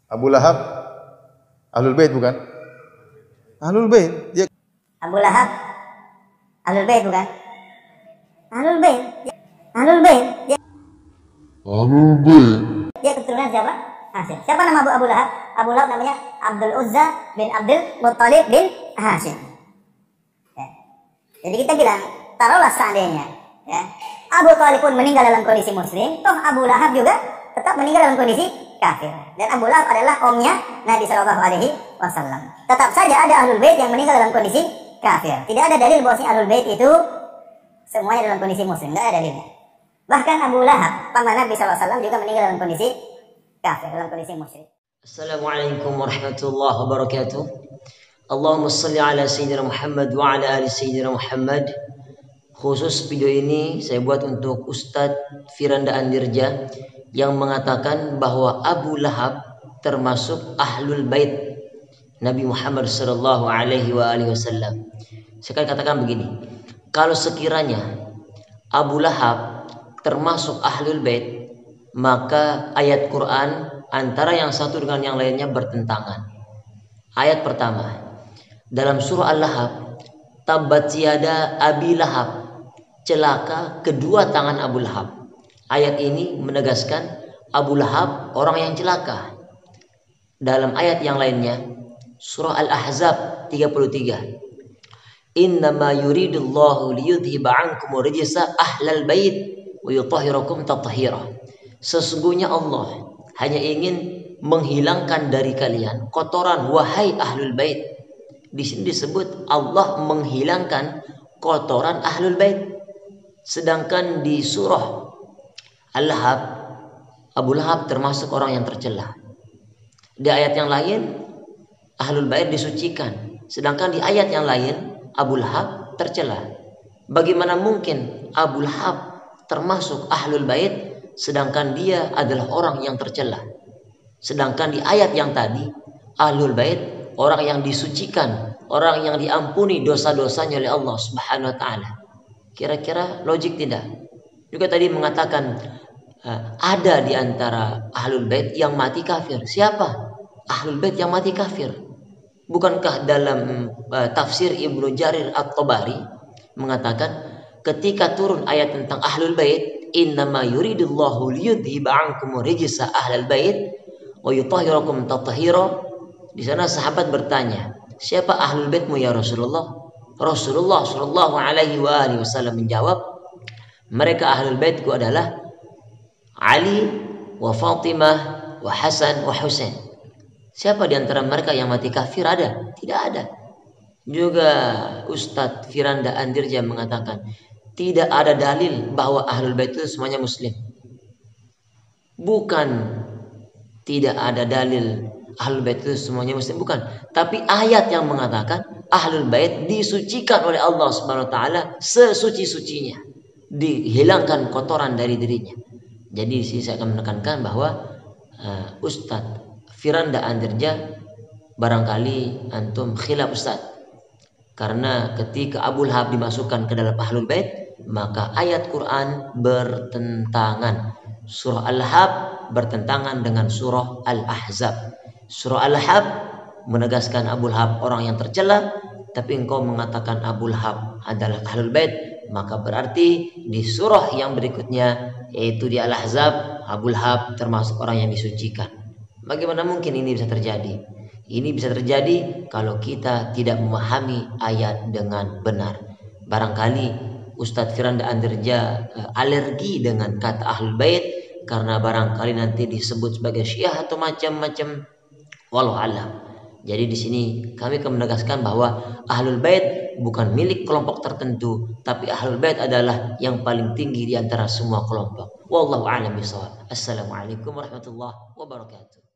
Abu Lahab Ahlul Bait bukan? Ahlul Bait. Dia Abu Lahab Ahlul Bait bukan? Ahlul Bait. Ahlul Bait. Ahlul Bait. Dia keturunan siapa? Hashim. Siapa nama Abu Lahab? Abu Lahab namanya Abdul Uzza bin Abdul Muttalib bin Hashim. Ya. Jadi kita bilang, taruhlah seandainya ya, Abu Thalib pun meninggal dalam kondisi muslim, toh Abu Lahab juga tetap meninggal dalam kondisi kafir. Dan Abu Lahab adalah omnya Nabi Shallallahu Alaihi Wasallam. Tetap saja ada Ahlul Bait yang meninggal dalam kondisi kafir. Tidak ada dalil bahwasanya Ahlul Bait itu semuanya dalam kondisi muslim, tidak ada dalilnya. Bahkan Abu Lahab, paman Nabi SAW, juga meninggal dalam kondisi kafir, dalam kondisi musyrik. Assalamualaikum warahmatullahi wabarakatuh. Allahumma salli ala Sayyidina Muhammad wa ala ali Sayyidina Muhammad. Khusus video ini saya buat untuk Ustadz Firanda Andirja yang mengatakan bahwa Abu Lahab termasuk Ahlul Bait Nabi Muhammad sallallahu alaihi wasallam. Saya akan katakan begini, kalau sekiranya Abu Lahab termasuk Ahlul Bait, maka ayat Quran antara yang satu dengan yang lainnya bertentangan. Ayat pertama dalam surah Al-Lahab, Tabbat yada Abi Lahab, celaka kedua tangan Abu Lahab. Ayat ini menegaskan Abu Lahab orang yang celaka. Dalam ayat yang lainnya, surah Al-Ahzab 33, innama yuridullahu liyudhiba ankum rijsa ahlal bait wa yutahhirakum tathhira. Sesungguhnya Allah hanya ingin menghilangkan dari kalian kotoran wahai Ahlul Bait. Di sini disebut Allah menghilangkan kotoran Ahlul Bait. Sedangkan di surah Al-Lahab, Abu Lahab termasuk orang yang tercela. Di ayat yang lain Ahlul Bait disucikan, sedangkan di ayat yang lain Abu Lahab tercela. Bagaimana mungkin Abu Lahab termasuk Ahlul Bait sedangkan dia adalah orang yang tercela? Sedangkan di ayat yang tadi Ahlul Bait orang yang disucikan, orang yang diampuni dosa-dosanya oleh Allah Subhanahu wa taala. Kira-kira logik tidak? Juga tadi mengatakan ada di antara Ahlul Bait yang mati kafir. Siapa Ahlul Bait yang mati kafir? Bukankah dalam tafsir Ibnu Jarir At-Tabari mengatakan ketika turun ayat tentang Ahlul Bait, innama yuridullahu liyudhiba ankum rijsa ahlal bait wa yutahhirakum tathhira. Di sana sahabat bertanya, siapa Ahlul Baitmu ya Rasulullah? Rasulullah sallallahu alaihi wasallam menjawab, mereka Ahlul Baitku adalah Ali wa Fatimah wa Hasan wa Husain. Siapa di antara mereka yang mati kafir ada? Tidak ada. Juga Ustadz Firanda Andirja mengatakan tidak ada dalil bahwa Ahlul Bait itu semuanya muslim. Bukan tidak ada dalil Ahlul Bait itu semuanya muslim, bukan. Tapi ayat yang mengatakan Ahlul Bait disucikan oleh Allah Subhanahu wa taala sesuci-sucinya, dihilangkan kotoran dari dirinya. Jadi saya akan menekankan bahwa Ustadz Firanda Andirja barangkali antum khilaf Ustadz, karena ketika Abu Lahab dimasukkan ke dalam Ahlul Bait, maka ayat Quran bertentangan. Surah Al-Lahab bertentangan dengan surah Al-Ahzab. Surah Al-Lahab menegaskan Abu Lahab orang yang tercela, tapi engkau mengatakan Abu Lahab adalah Ahlul Bait, maka berarti di surah yang berikutnya yaitu di Al-Ahzab, Abu Lahab termasuk orang yang disucikan. Bagaimana mungkin ini bisa terjadi? Ini bisa terjadi kalau kita tidak memahami ayat dengan benar. Barangkali Ustadz Firanda Andirja alergi dengan kata Ahlul Bait karena barangkali nanti disebut sebagai Syiah atau macam-macam. Wallahu a'lam. Jadi di sini kami akan menegaskan bahwa Ahlul Bait bukan milik kelompok tertentu, tapi Ahlul Bait adalah yang paling tinggi di antara semua kelompok. Wallahu a'lam bishawab. Assalamualaikum warahmatullahi wabarakatuh.